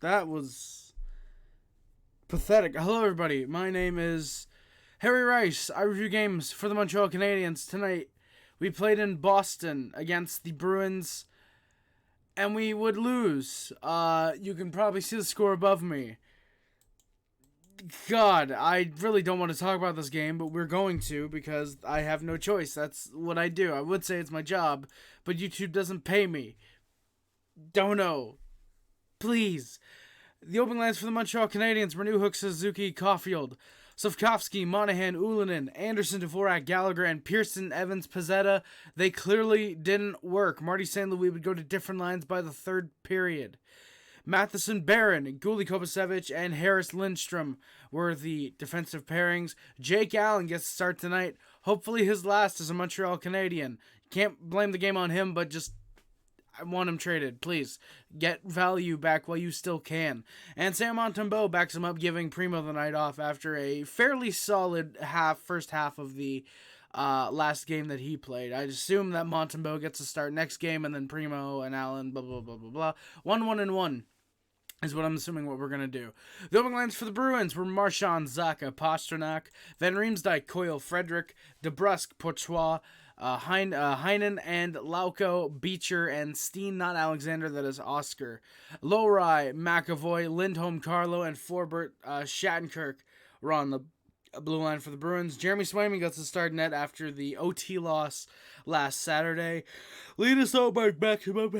That was pathetic. Hello, everybody. My name is Harry Rice. I review games for the Montreal Canadiens. Tonight, we played in Boston against the Bruins, and we would lose. You can probably see the score above me. God, I really don't want to talk about this game, but we're going to because I have no choice. That's what I do. I would say it's my job, but YouTube doesn't pay me. Don't know. Please. The opening lines for the Montreal Canadiens were Newhook, Suzuki, Caulfield, Slafkovsky, Monahan, Ullinen, Anderson, Dvorak, Gallagher, and Pearson, Evans, Pezzetta. They clearly didn't work. Marty St. Louis would go to different lines by the third period. Matheson, Barron, Guhle, Kovacevic, and Harris Lindstrom were the defensive pairings. Jake Allen gets to start tonight. Hopefully his last as a Montreal Canadien. Can't blame the game on him, but just I want him traded. Please get value back while you still can. And Sam Montembeault backs him up, giving Primo the night off after a fairly solid first half of the last game that he played. I'd assume that Montembeault gets to start next game, and then Primo and Allen, blah, blah, blah, blah, blah. 1-1-1 is what I'm assuming what we're going to do. The opening lines for the Bruins were Marchand, Zacha, Pastrnak, Van Riemsdyk, Coyle, Frederic, DeBrusque, Pourtois, Heinen, and Lauko, Beecher, and Steen, not Alexander, that is Oscar. Lowry, McAvoy, Lindholm, Carlo, and Forbert, Shattenkirk were on the blue line for the Bruins. Jeremy Swayman got to start net after the OT loss last Saturday. Linus Ullmark backs him up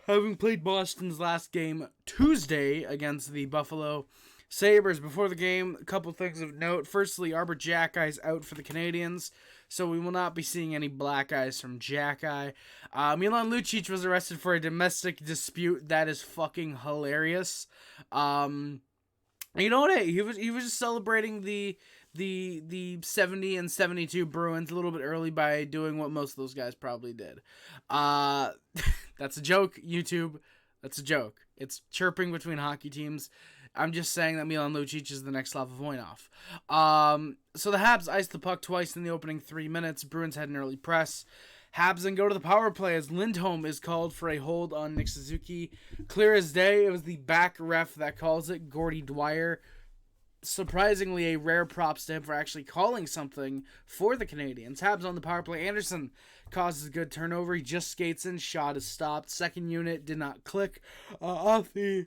having played Boston's last game Tuesday against the Buffalo Sabres. Before the game, a couple things of note. Firstly, Arbor Jackie's out for the Canadiens, so we will not be seeing any black eyes from Jackie. Milan Lucic was arrested for a domestic dispute. That is fucking hilarious. You know what? Hey, he was just celebrating the 70 and 72 Bruins a little bit early by doing what most of those guys probably did. That's a joke, YouTube. That's a joke. It's chirping between hockey teams. I'm just saying that Milan Lucic is the next Slava Voinov. So the Habs iced the puck twice in the opening 3 minutes. Bruins had an early press. Habs then go to the power play as Lindholm is called for a hold on Nick Suzuki. Clear as day, it was the back ref that calls it, Gordy Dwyer. Surprisingly, a rare props to him for actually calling something for the Canadiens. Habs on the power play. Anderson causes a good turnover. He just skates in. Shot is stopped. Second unit did not click. Off the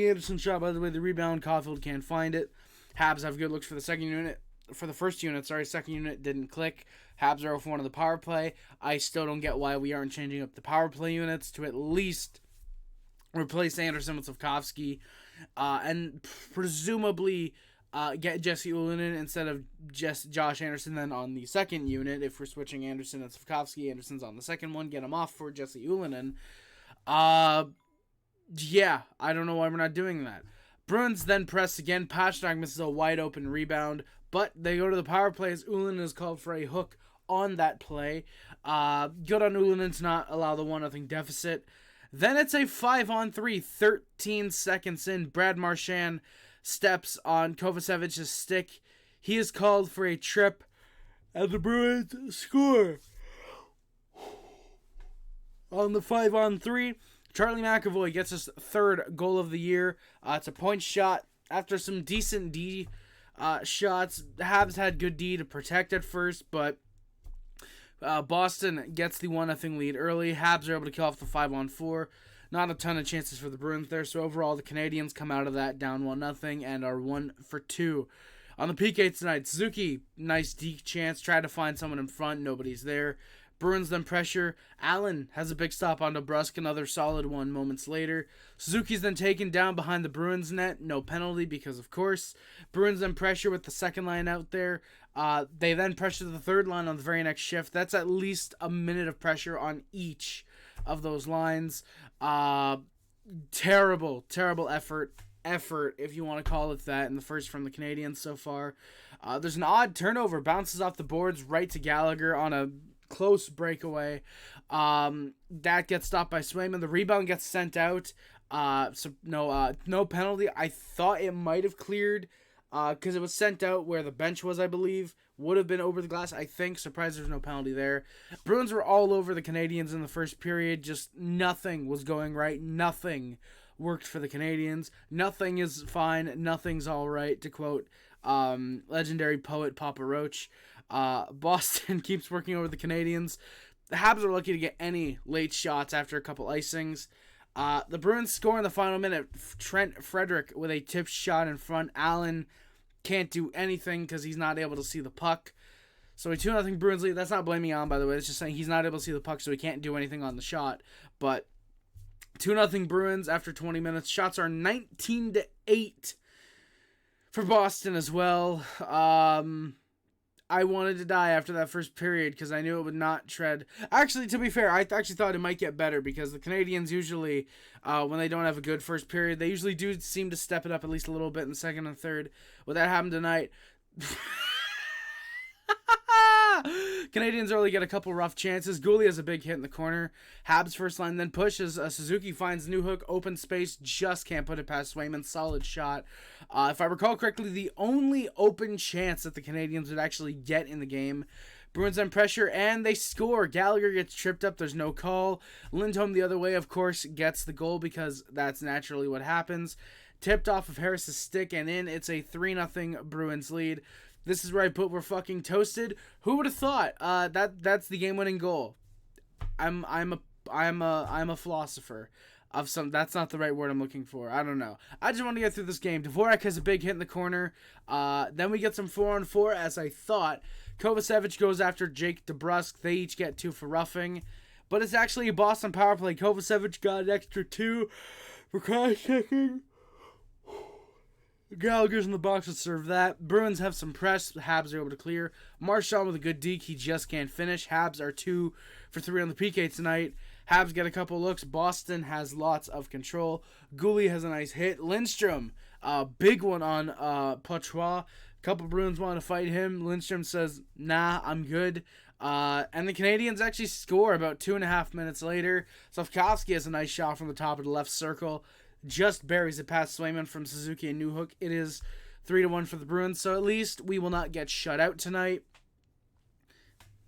Anderson shot, by the way, the rebound. Caulfield can't find it. Habs have good looks for the second unit. For the first unit, second unit didn't click. Habs are 0-1 on the power play. I still don't get why we aren't changing up the power play units to at least replace Anderson with Slafkovsky, and presumably get Jesse Ullinen instead of Josh Anderson then on the second unit. If we're switching Anderson and Slafkovsky, Anderson's on the second one. Get him off for Jesse Ullinen. Yeah, I don't know why we're not doing that. Bruins then press again. Pastrnak misses a wide open rebound, but they go to the power play as Ullinen is called for a hook on that play. Good on Ullinen to not allow the 1-0 deficit. Then it's a 5-on-3, 13 seconds in. Brad Marchand steps on Kovacevic's stick. He is called for a trip, and the Bruins score. On the 5-on-3, Charlie McAvoy gets his third goal of the year. It's a point shot. After some decent D shots, the Habs had good D to protect at first, but Boston gets the 1-0 lead early. Habs are able to kill off the 5-on-4. Not a ton of chances for the Bruins there, so overall the Canadiens come out of that down 1-0 and are 1-for-2. On the PK tonight, Suzuki, nice deep chance, tried to find someone in front, nobody's there. Bruins then pressure. Allen has a big stop on DeBrusque, another solid one moments later. Suzuki's then taken down behind the Bruins net, no penalty because of course. Bruins then pressure with the second line out there. They then pressure the third line on the very next shift. That's at least a minute of pressure on each of those lines. Terrible effort, if you want to call it that, in the first from the Canadiens so far. There's an odd turnover, bounces off the boards right to Gallagher on a close breakaway. That gets stopped by Swayman. The rebound gets sent out. So no penalty. I thought it might have cleared because it was sent out where the bench was, I believe. Would have been over the glass, I think. Surprised there's no penalty there. Bruins were all over the Canadiens in the first period. Just nothing was going right. Nothing worked for the Canadiens. Nothing is fine. Nothing's all right, to quote legendary poet Papa Roach. Boston keeps working over the Canadiens. The Habs are lucky to get any late shots after a couple icings. The Bruins score in the final minute. Trent Frederic with a tipped shot in front. Allen can't do anything because he's not able to see the puck. So a 2-0 Bruins lead. That's not blaming on, by the way. It's just saying he's not able to see the puck, so he can't do anything on the shot. But 2-0 Bruins after 20 minutes. Shots are 19-8 for Boston as well. I wanted to die after that first period because I knew it would not tread. Actually, to be fair, I actually thought it might get better because the Canadiens usually, when they don't have a good first period, they usually do seem to step it up at least a little bit in the second and third. Well, that happened tonight. Canadiens early get a couple rough chances. Gouli has a big hit in the corner. Habs first line then pushes. Suzuki finds Newhook, open space, just can't put it past Swayman. Solid shot. If I recall correctly, the only open chance that the Canadiens would actually get in the game. Bruins then pressure, and they score. Gallagher gets tripped up. There's no call. Lindholm the other way, of course, gets the goal because that's naturally what happens. Tipped off of Harris's stick and in. It's a 3-0 Bruins lead. This is where I put we're fucking toasted. Who would have thought? That's the game-winning goal. I'm a philosopher of some. That's not the right word I'm looking for. I don't know. I just want to get through this game. Dvorak has a big hit in the corner. Then we get some 4-on-4 as I thought. Kovacevic goes after Jake DeBrusk. They each get 2 for roughing, but it's actually a Boston power play. Kovacevic got an extra 2 for cross-checking. Gallagher's in the box to serve that. Bruins have some press. The Habs are able to clear. Marchand with a good deke. He just can't finish. Habs are 2 for 3 on the PK tonight. Habs get a couple looks. Boston has lots of control. Gouli has a nice hit. Lindstrom, big one on Poitras. Couple Bruins want to fight him. Lindstrom says, nah, I'm good. And the Canadiens actually score about 2.5 minutes later. Slafkovsky has a nice shot from the top of the left circle. Just buries it past Swayman from Suzuki and Newhook. It is 3-1 for the Bruins, so at least we will not get shut out tonight.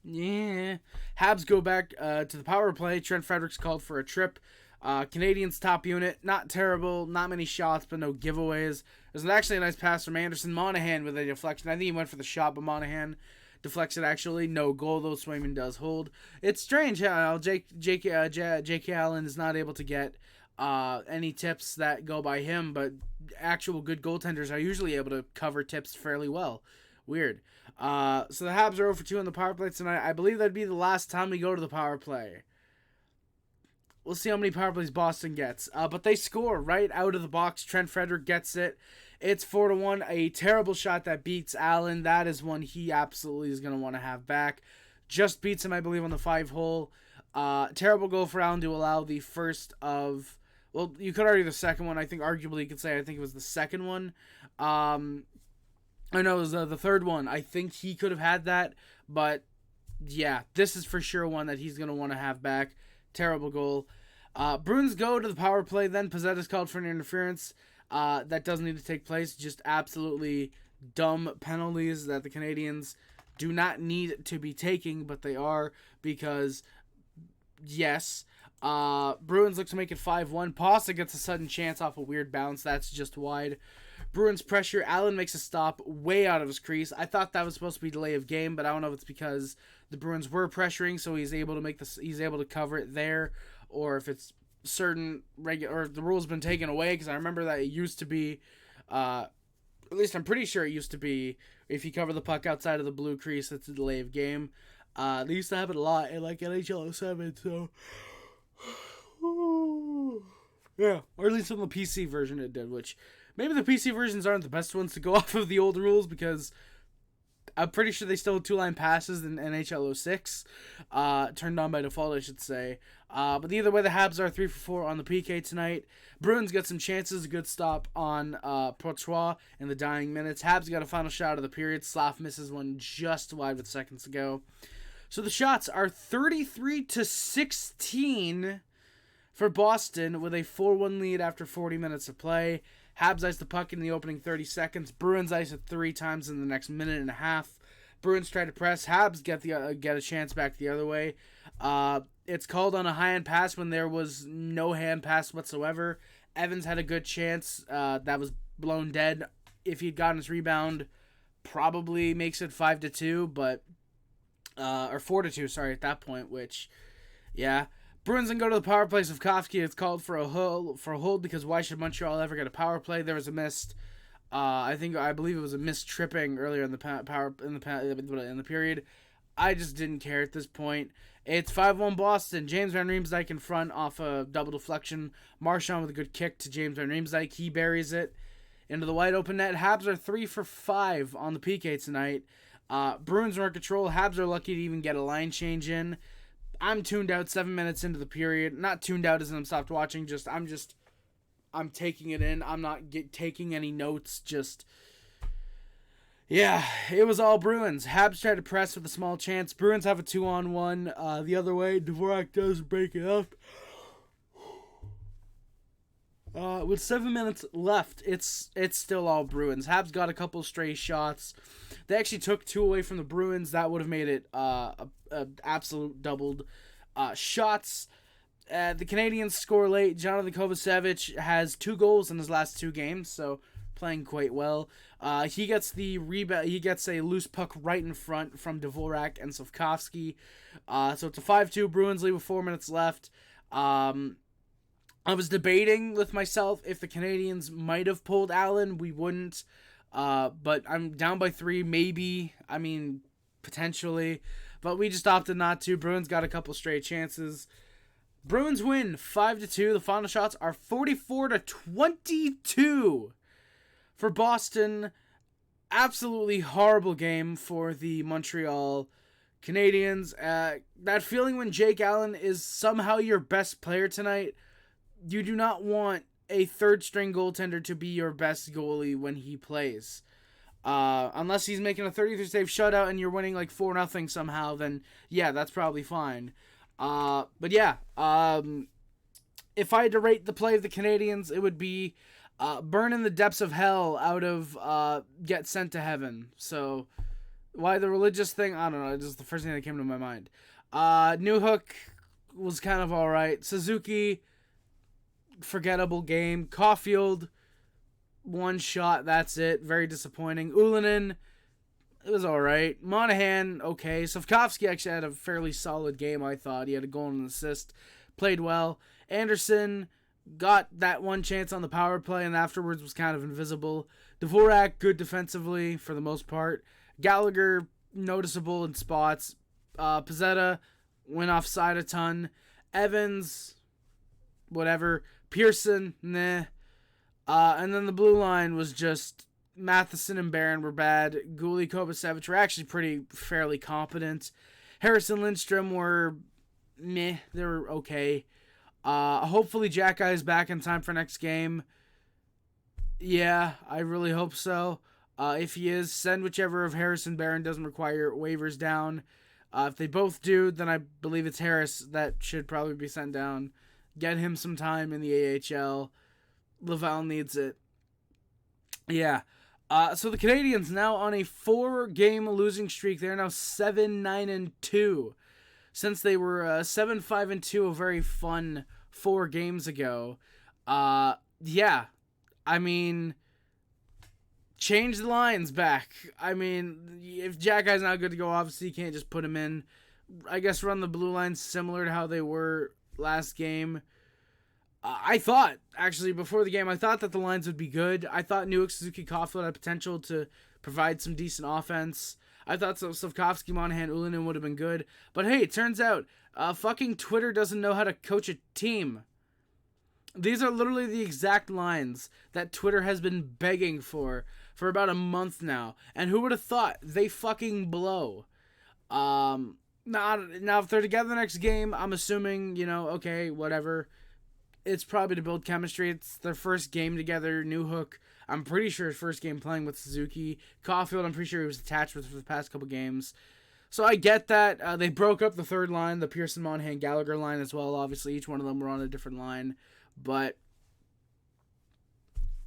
Yeah. Habs go back to the power play. Trent Frederic's called for a trip. Canadiens top unit, not terrible, not many shots, but no giveaways. There's actually a nice pass from Anderson. Monahan with a deflection. I think he went for the shot, but Monahan deflects it actually. No goal, though. Swayman does hold. It's strange how J.K. Allen is not able to get any tips that go by him, but actual good goaltenders are usually able to cover tips fairly well. Weird. So the Habs are 0 for 2 on the power play tonight. I believe that'd be the last time we go to the power play. We'll see how many power plays Boston gets. But they score right out of the box. Trent Frederic gets it. It's 4-1. A terrible shot that beats Allen. That is one he absolutely is going to want to have back. Just beats him, I believe, on the 5-hole. Terrible goal for Allen to allow the first of... Well, you could argue the second one. I think arguably you could say I think it was the second one. I know it was the third one. I think he could have had that. But, yeah, this is for sure one that he's going to want to have back. Terrible goal. Bruins go to the power play. Then Pizzetta's called for an interference. That doesn't need to take place. Just absolutely dumb penalties that the Canadiens do not need to be taking, but they are because, yes... Bruins look to make it 5-1. Pasta gets a sudden chance off a weird bounce. That's just wide. Bruins pressure. Allen makes a stop way out of his crease. I thought that was supposed to be delay of game, but I don't know if it's because the Bruins were pressuring, so he's able to make this. He's able to cover it there, or if it's certain or the rule's been taken away. Because I remember that it used to be, at least I'm pretty sure it used to be, if you cover the puck outside of the blue crease, it's a delay of game. They used to have it a lot in like NHL 07, so. Yeah, or at least on the PC version it did, which maybe the PC versions aren't the best ones to go off of the old rules because I'm pretty sure they still have 2-line passes in NHL 06, turned on by default, I should say. But either way, the Habs are 3 for 4 on the PK tonight. Bruins got some chances, a good stop on Poitras in the dying minutes. Habs got a final shot of the period. Slav misses one just wide with seconds to go. So the shots are 33-16 for Boston with a 4-1 lead after 40 minutes of play. Habs iced the puck in the opening 30 seconds. Bruins iced it 3 times in the next minute and a half. Bruins try to press. Habs get a chance back the other way. It's called on a high-end pass when there was no hand pass whatsoever. Evans had a good chance. That was blown dead. If he'd gotten his rebound, probably makes it 5-2, but or 4-2, sorry, at that point. Which, yeah, Bruins then go to the power play. Slafkovsky is called for a hold because why should Montreal ever get a power play? There was a missed. I believe it was a missed tripping earlier in the period. I just didn't care at this point. It's 5-1 Boston. James van Riemsdyk in front off a double deflection. Marchand with a good kick to James van Riemsdyk. He buries it into the wide open net. Habs are 3 for 5 on the PK tonight. Bruins are in control. Habs are lucky to even get a line change in. I'm tuned out 7 minutes into the period. Not tuned out as in I'm stopped watching. I'm taking it in. I'm not taking any notes. Yeah, it was all Bruins. Habs tried to press with a small chance. Bruins have a 2-on-1 the other way. Dvorak does break it up. With 7 minutes left, it's still all Bruins. Habs got a couple stray shots. They actually took 2 away from the Bruins. That would have made it a absolute doubled shots. The Canadiens score late. Johnathan Kovacevic has 2 goals in his last 2 games, so playing quite well. He gets the rebound. He gets a loose puck right in front from Dvorak and Slafkovsky. So it's a 5-2 Bruins lead with 4 minutes left. I was debating with myself if the Canadiens might have pulled Allen. We wouldn't. But I'm down by 3, maybe. I mean, potentially. But we just opted not to. Bruins got a couple straight chances. Bruins win 5-2. The final shots are 44-22 for Boston. Absolutely horrible game for the Montreal Canadiens. That feeling when Jake Allen is somehow your best player tonight. You do not want a third-string goaltender to be your best goalie when he plays. Unless he's making a 33-save shutout and you're winning like 4-0 somehow, then yeah, that's probably fine. But yeah, if I had to rate the play of the Canadiens, it would be burn in the depths of hell out of get sent to heaven. So why the religious thing? I don't know. It's just the first thing that came to my mind. Newhook was kind of all right. Suzuki, forgettable game. Caulfield, 1 shot, that's it. Very disappointing. Ullinen, it was all right. Monahan, okay. Slafkovsky actually had a fairly solid game, I thought. He had a goal and an assist. Played well. Anderson got that 1 chance on the power play and afterwards was kind of invisible. Dvorak, good defensively for the most part. Gallagher, noticeable in spots. Pizzetta went offside a ton. Evans, whatever. Pearson, nah. And then the blue line was just Matheson and Barron were bad. Gulli, Kovacevic were actually fairly competent. Harrison, Lindstrom were meh. They were okay. Hopefully Jack Eye is back in time for next game. Yeah, I really hope so. If he is, send whichever of Harrison Barron doesn't require waivers down. If they both do, then I believe it's Harris that should probably be sent down. Get him some time in the AHL. Laval needs it. Yeah. So the Canadiens now on a 4-game losing streak. They're now 7-9-2. Since they were 7-5-2 a very fun 4 games ago. Yeah. I mean, change the lines back. I mean, if Jack Eye's not good to go, obviously you can't just put him in. I guess run the blue lines similar to how they were last game. I thought, actually, before the game, I thought that the lines would be good. I thought Newhook, Suzuki, Caulfield had potential to provide some decent offense. I thought Slafkovsky, Monahan, Ullinen would have been good. But hey, it turns out, fucking Twitter doesn't know how to coach a team. These are literally the exact lines that Twitter has been begging for about a month now. And who would have thought? They fucking blow. Now, if they're together the next game, I'm assuming, okay, whatever. It's probably to build chemistry. It's their first game together. Newhook, I'm pretty sure his first game playing with Suzuki. Caulfield, I'm pretty sure he was attached with for the past couple games. So I get that. They broke up the third line, the Pearson, Monahan, Gallagher line as well. Obviously, each one of them were on a different line. But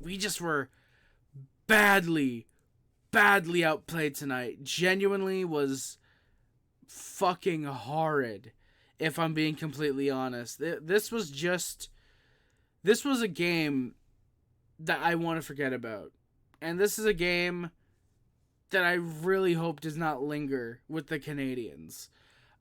we just were badly outplayed tonight. Genuinely was fucking horrid, if I'm being completely honest. This was a game that I want to forget about. And this is a game that I really hope does not linger with the Canadiens.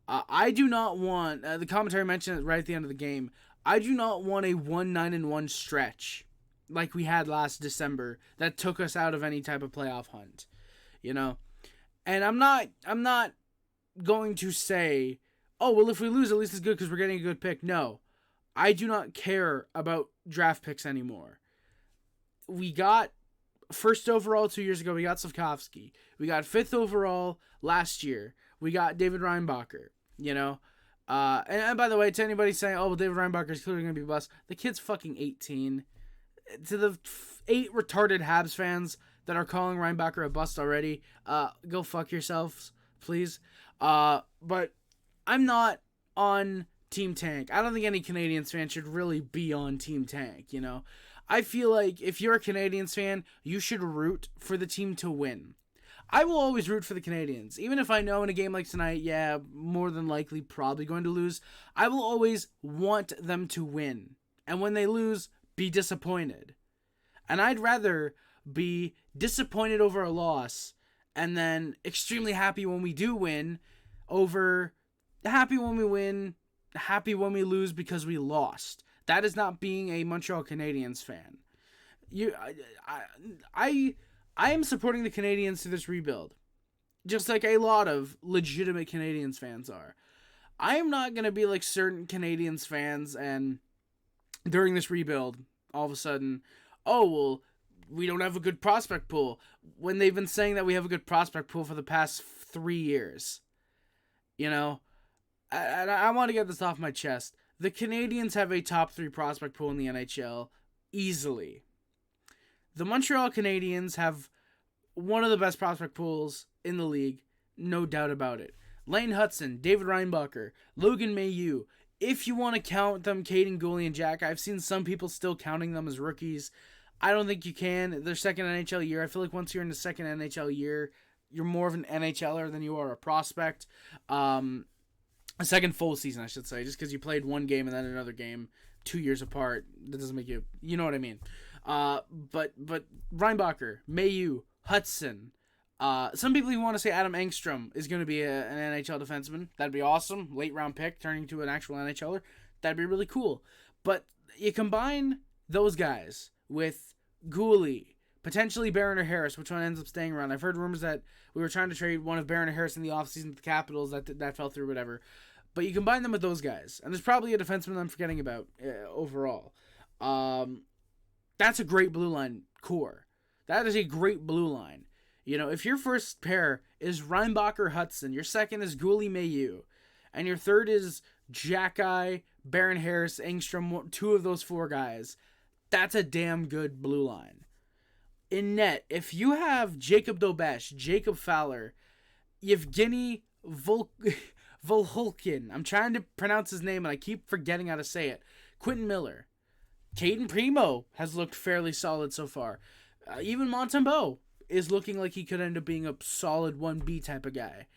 I do not want, the commentary mentioned it right at the end of the game, I do not want a 1-9-1 stretch like we had last December that took us out of any type of playoff hunt, you know? And I'm not going to say, oh, well, if we lose, at least it's good because we're getting a good pick. No, I do not care about draft picks anymore. We got first overall 2 years ago, we got Slafkovsky. We got fifth overall last year. We got David Reinbacher, you know? And by the way, to anybody saying, oh, well, David Reinbacher is clearly going to be a bust, the kid's fucking 18. To the 8 retarded Habs fans that are calling Reinbacher a bust already, go fuck yourselves, please. But I'm not on Team Tank. I don't think any Canadiens fan should really be on Team Tank, you know? I feel like if you're a Canadiens fan, you should root for the team to win. I will always root for the Canadiens. Even if I know in a game like tonight, yeah, more than likely probably going to lose, I will always want them to win. And when they lose, be disappointed. And I'd rather be disappointed over a loss and then extremely happy when we do win over happy when we win, happy when we lose because we lost. That is not being a Montreal Canadiens fan. I am supporting the Canadiens through this rebuild, just like a lot of legitimate Canadiens fans are. I am not going to be like certain Canadiens fans and during this rebuild, all of a sudden, oh, well, we don't have a good prospect pool, when they've been saying that we have a good prospect pool for the past 3 years. You know, I want to get this off my chest. The Canadiens have a top 3 prospect pool in the NHL, easily. The Montreal Canadiens have one of the best prospect pools in the league, no doubt about it. Lane Hutson, David Reinbacher, Logan Mailloux. If you want to count them, Caden Gooley and Jack, I've seen some people still counting them as rookies. I don't think you can. Their second NHL year, I feel like once you're in the second NHL year, you're more of an NHLer than you are a prospect. A second full season, I should say, just because you played one game and then another game 2 years apart. That doesn't make you, you know what I mean. But Reinbacher, Mailloux, Hudson. Some people even want to say Adam Engstrom is going to be an NHL defenseman. That'd be awesome. Late round pick turning to an actual NHLer. That'd be really cool. But you combine those guys with Gooley, potentially Barron or Harris, which one ends up staying around. I've heard rumors that we were trying to trade one of Barron or Harris in the offseason with the Capitals. That fell through, whatever. But you combine them with those guys, and there's probably a defenseman I'm forgetting about overall. That's a great blue line core. That is a great blue line. You know, if your first pair is Reinbacher Hudson, your second is Gooley Mailloux, and your third is Jacky, Barron Harris, Engstrom, 2 of those 4 guys, that's a damn good blue line. In net, if you have Jacob Dobesh, Jacob Fowler, Yevgeny Volhulkin, I'm trying to pronounce his name and I keep forgetting how to say it, Quentin Miller, Caden Primo has looked fairly solid so far. Even Montembeault is looking like he could end up being a solid 1B type of guy.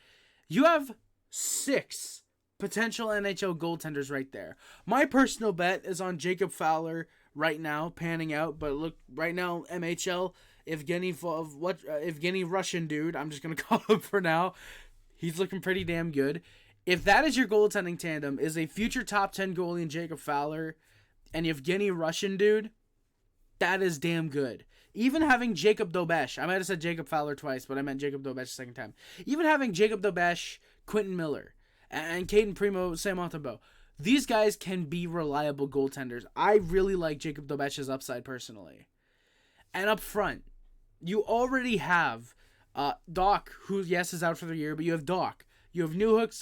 You have 6 potential NHL goaltenders right there. My personal bet is on Jacob Fowler right now, panning out. But look, right now, MHL, Evgeny Russian dude, I'm just going to call him for now. He's looking pretty damn good. If that is your goaltending tandem, is a future top 10 goalie in Jacob Fowler and Evgeny Russian dude, that is damn good. Even having Jacob Dobesh, I might have said Jacob Fowler twice, but I meant Jacob Dobesh the second time. Even having Jacob Dobesh, Quentin Miller, and Caden Primo, Sam Montembeault, these guys can be reliable goaltenders. I really like Jacob Dobesh's upside personally. And up front, you already have Doc, who, yes, is out for the year, but you have Doc. You have Newhook,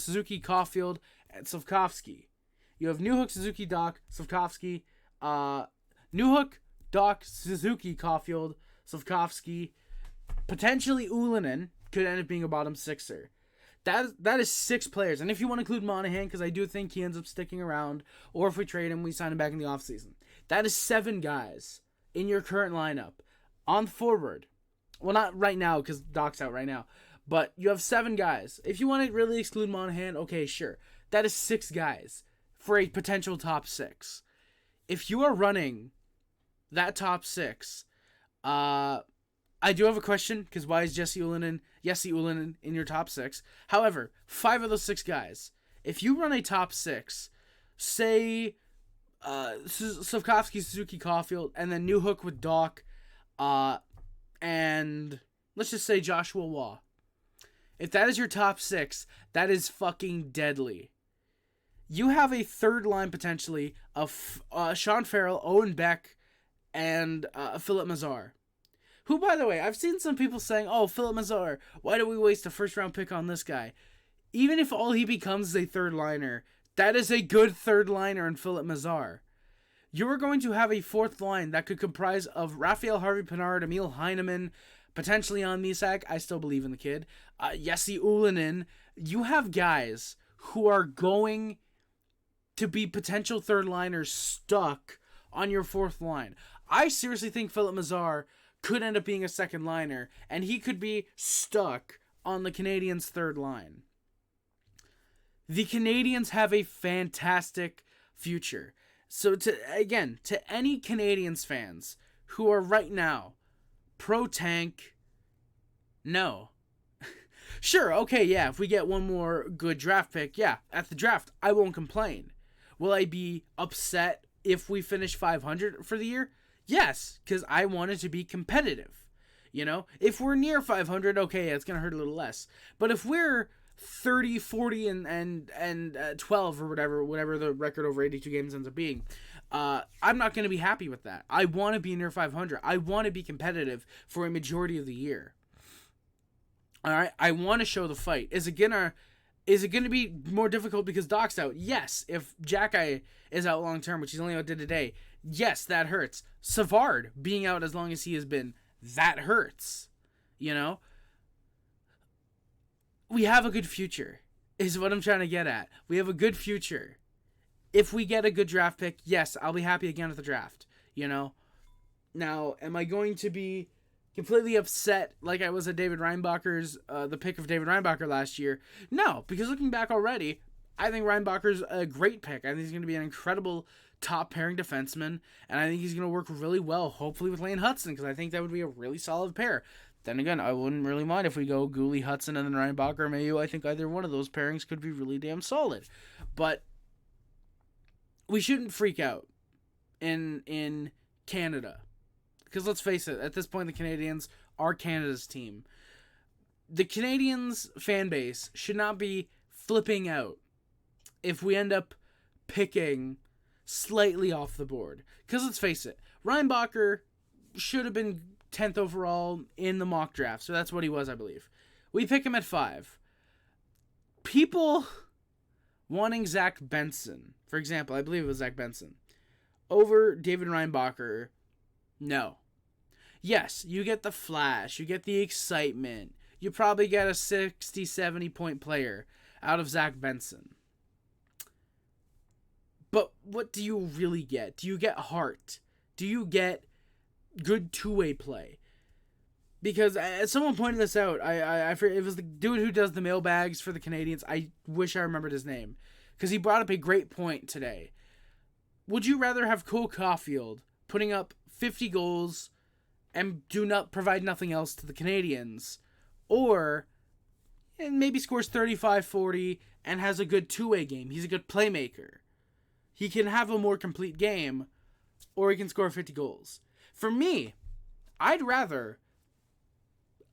Suzuki, Caulfield, and Slafkovsky. You have Newhook, Suzuki, Doc, Slafkovsky, Newhook, Doc, Suzuki, Caulfield, Slafkovsky, potentially Ullinen could end up being a bottom sixer. That is 6 players. And if you want to include Monahan, because I do think he ends up sticking around, or if we trade him, we sign him back in the offseason. That is 7 guys in your current lineup on forward. Well, not right now because Doc's out right now. But you have 7 guys. If you want to really exclude Monahan, okay, sure. That is 6 guys for a potential top 6. If you are running that top 6, I do have a question, because why is Jesse Ylönen in your top 6? However, 5 of those 6 guys, if you run a top 6, say Slafkovsky, Suzuki, Caulfield, and then New Hook with Doc, and let's just say Joshua Waugh. If that is your top 6, that is fucking deadly. You have a third line potentially of Sean Farrell, Owen Beck, and Philip Mazar. Who, by the way, I've seen some people saying, oh, Philip Mazar, why do we waste a first-round pick on this guy? Even if all he becomes is a third liner, that is a good third liner in Philip Mazar. You are going to have a fourth line that could comprise of Raphael Harvey-Pinard, Emil Heineman, potentially on Misak. I still believe in the kid. Jesse Ylönen. You have guys who are going to be potential third liners stuck on your fourth line. I seriously think Philip Mazar could end up being a second liner, and he could be stuck on the Canadiens' third line. The Canadiens have a fantastic future. So to any Canadiens fans who are right now pro-tank, no. Sure, okay, yeah, if we get one more good draft pick, yeah, at the draft, I won't complain. Will I be upset if we finish 500 for the year? Yes, because I want it to be competitive. You know, if we're near 500, okay, yeah, it's going to hurt a little less. But if we're 30, 40, and 12 or whatever the record over 82 games ends up being, I'm not going to be happy with that. I want to be near 500. I want to be competitive for a majority of the year. All right, I want to show the fight. Is it going to be more difficult because Doc's out? Yes. If Jacky is out long term, which he's only out today, yes, that hurts. Savard being out as long as he has been, that hurts. You know? We have a good future, is what I'm trying to get at. We have a good future. If we get a good draft pick, yes, I'll be happy again at the draft. You know? Now, am I going to be completely upset like I was at David Reinbacher's, the pick of David Reinbacher last year? No, because looking back already, I think Reinbacher's a great pick. I think he's going to be an incredible top pairing defenseman, and I think he's going to work really well, hopefully with Lane Hutson, because I think that would be a really solid pair. Then again, I wouldn't really mind if we go Gooley, Hudson, and then Reinbacher, Mayu. I think either one of those pairings could be really damn solid. But we shouldn't freak out in Canada. Because let's face it, at this point, the Canadiens are Canada's team. The Canadiens fan base should not be flipping out if we end up picking slightly off the board. Because let's face it, Reinbacher should have been 10th overall in the mock draft. So that's what he was, I believe. We pick him at 5. People wanting Zach Benson, for example, I believe it was Zach Benson, over David Reinbacher, no. Yes, you get the flash, you get the excitement. You probably get a 60, 70 point player out of Zach Benson. But what do you really get? Do you get heart? Do you get good two-way play? Because someone pointed this out. I forget, it was the dude who does the mailbags for the Canadiens. I wish I remembered his name. Because he brought up a great point today. Would you rather have Cole Caulfield putting up 50 goals and provide nothing else to the Canadiens, or maybe scores 35, 40 and has a good two-way game? He's a good playmaker. He can have a more complete game, or he can score 50 goals. For me, I'd rather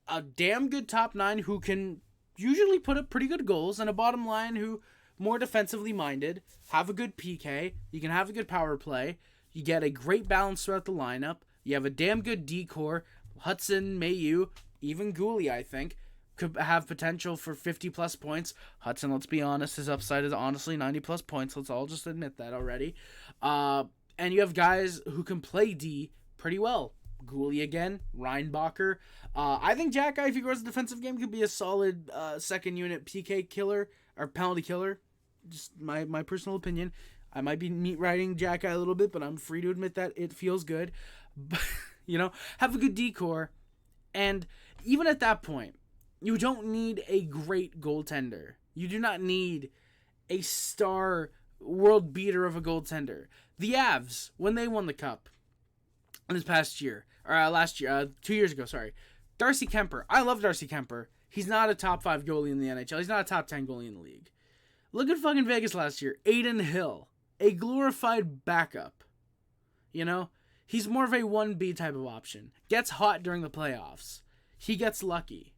a damn good top 9 who can usually put up pretty good goals, and a bottom line who more defensively minded, have a good PK, you can have a good power play, you get a great balance throughout the lineup, you have a damn good D-core, Hudson, Mayu, even Gooley, I think, could have potential for 50-plus points. Hudson, let's be honest, his upside is honestly 90-plus points. Let's all just admit that already. And you have guys who can play D pretty well. Gooley again, Reinbacher. I think Jacky, if he grows a defensive game, could be a solid second unit PK killer or penalty killer. Just my personal opinion. I might be meat riding Jacky a little bit, but I'm free to admit that it feels good. You know, have a good decor. And even at that point, you don't need a great goaltender. You do not need a star world beater of a goaltender. The Avs, when they won the Cup this past year, or last year, 2 years ago, sorry. Darcy Kemper. I love Darcy Kemper. He's not a top 5 goalie in the NHL. He's not a top 10 goalie in the league. Look at fucking Vegas last year. Adin Hill. A glorified backup. You know? He's more of a 1B type of option. Gets hot during the playoffs. He gets lucky.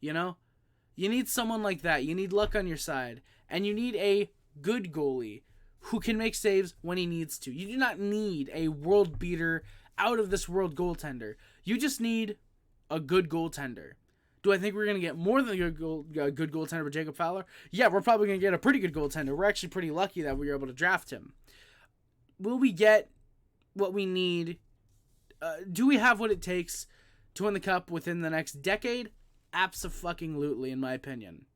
You know? You need someone like that. You need luck on your side. And you need a good goalie who can make saves when he needs to. You do not need a world beater, out of this world goaltender. You just need a good goaltender. Do I think we're going to get more than a good goaltender with Jacob Fowler? Yeah, we're probably going to get a pretty good goaltender. We're actually pretty lucky that we were able to draft him. Will we get what we need? Do we have what it takes to win the Cup within the next decade? Abso-fucking-lutely, in my opinion.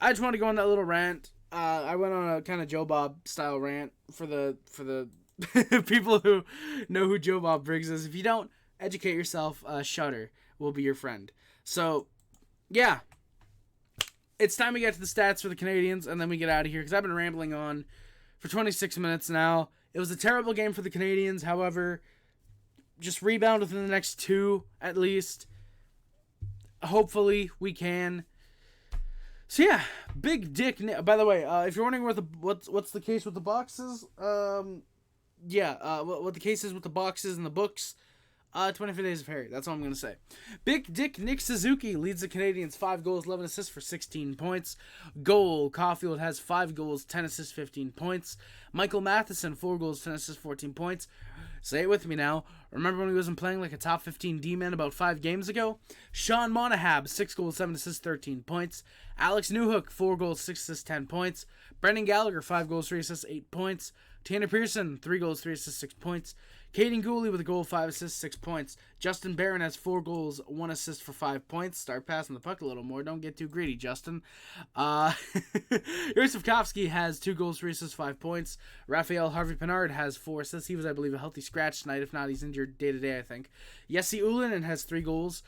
I just want to go on that little rant. I went on a kind of Joe Bob style rant for the people who know who Joe Bob Briggs is. If you don't, educate yourself. Shutter will be your friend. So, yeah. It's time we get to the stats for the Canadiens, and then we get out of here, because I've been rambling on for 26 minutes now. It was a terrible game for the Canadiens. However, just rebound within the next 2, at least. Hopefully, we can. So yeah, Big Dick. By the way, if you're wondering what's the case with the boxes, what the case is with the boxes and the books, 25 Days of Harry. That's all I'm gonna say. Big Dick Nick Suzuki leads the Canadiens 5 goals, 11 assists for 16 points. Goal Caulfield has 5 goals, 10 assists, 15 points. Michael Matheson 4 goals, 10 assists, 14 points. Say it with me now. Remember when he wasn't playing like a top 15 D-man about 5 games ago? Sean Monahab, 6 goals, 7 assists, 13 points. Alex Newhook, 4 goals, 6 assists, 10 points. Brendan Gallagher, 5 goals, 3 assists, 8 points. Tanner Pearson, 3 goals, 3 assists, 6 points. Caden Gooley with a goal, 5 assists, 6 points. Justin Barron has 4 goals, 1 assist for 5 points. Start passing the puck a little more. Don't get too greedy, Justin. Slafkovsky has 2 goals, 3 assists, 5 points. Raphael Harvey-Pinard has 4 assists. He was, I believe, a healthy scratch tonight. If not, he's injured day-to-day, I think. Jesse Ullinen has 3 goals.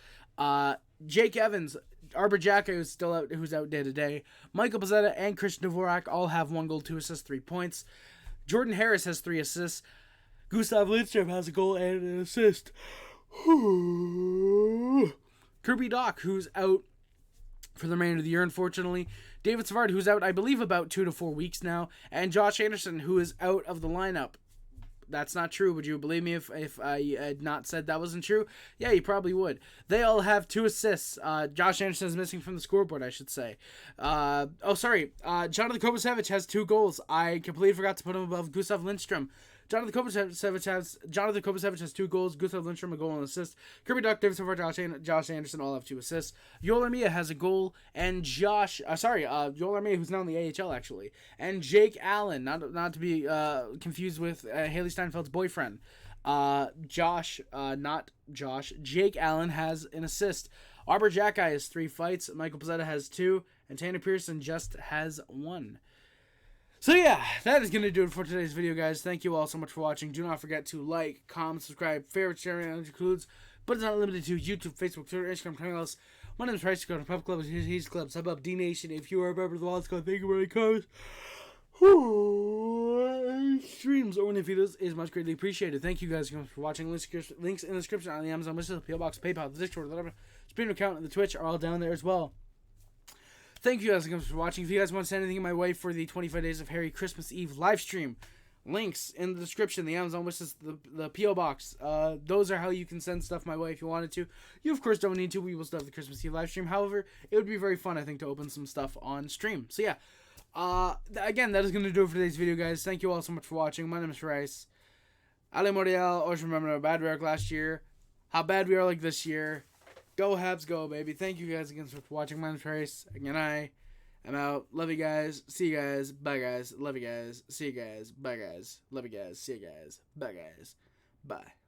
Jake Evans, Arbor Jacka, who's out day-to-day. Michael Pezzetta and Christian Dvorak all have 1 goal, 2 assists, 3 points. Jordan Harris has 3 assists. Gustav Lindstrom has a goal and an assist. Kirby Doc, who's out for the remainder of the year, unfortunately. David Savard, who's out, I believe, about 2 to 4 weeks now. And Josh Anderson, who is out of the lineup. That's not true. Would you believe me if I had not said that wasn't true? Yeah, you probably would. They all have 2 assists. Josh Anderson is missing from the scoreboard, I should say. Jonathan Kovacevic has 2 goals. I completely forgot to put him above Gustav Lindstrom. Johnathan Kovacevic has 2 goals. Gustav Lindstrom a goal and an assist. Kirby Duck, David Silver, Josh Anderson all have 2 assists. Yoel Armia has a goal, and Yoel Armia, who's now in the AHL actually, and Jake Allen, not to be confused with Haley Steinfeld's boyfriend. Jake Allen has an assist. Arbor Jacki has 3 fights. Michael Pezzetta has 2, and Tanner Pearson just has 1. So yeah, that is going to do it for today's video, guys. Thank you all so much for watching. Do not forget to like, comment, subscribe, favorite, share, and includes, but it's not limited to YouTube, Facebook, Twitter, Instagram, anything else. My name is Price. Go to Pub Club, He's Club, Sub Up, D Nation. If you are a member of the Wild Squad, thank you very much. Streams or any videos is much greatly appreciated. Thank you guys for watching. Links in the description on the Amazon wishlist, PO Box, PayPal, the Discord, whatever. Stream account, and the Twitch are all down there as well. Thank you guys for watching. If you guys want to send anything my way for the 25 Days of Harry Christmas Eve live stream, links in the description, the Amazon wishlist, the P.O. Box. Those are how you can send stuff my way if you wanted to. You, of course, don't need to. We will still have the Christmas Eve live stream. However, it would be very fun, I think, to open some stuff on stream. So, yeah. Again, that is going to do it for today's video, guys. Thank you all so much for watching. My name is Rice. Ale Morial. Always remember how bad we were last year. How bad we are like this year. Go Habs, go, baby. Thank you guys again for watching. My name is Rice. Again, I am out. Love you guys. See you guys. Bye, guys. Love you guys. See you guys. Bye, guys. Love you guys. See you guys. Bye, guys. Bye.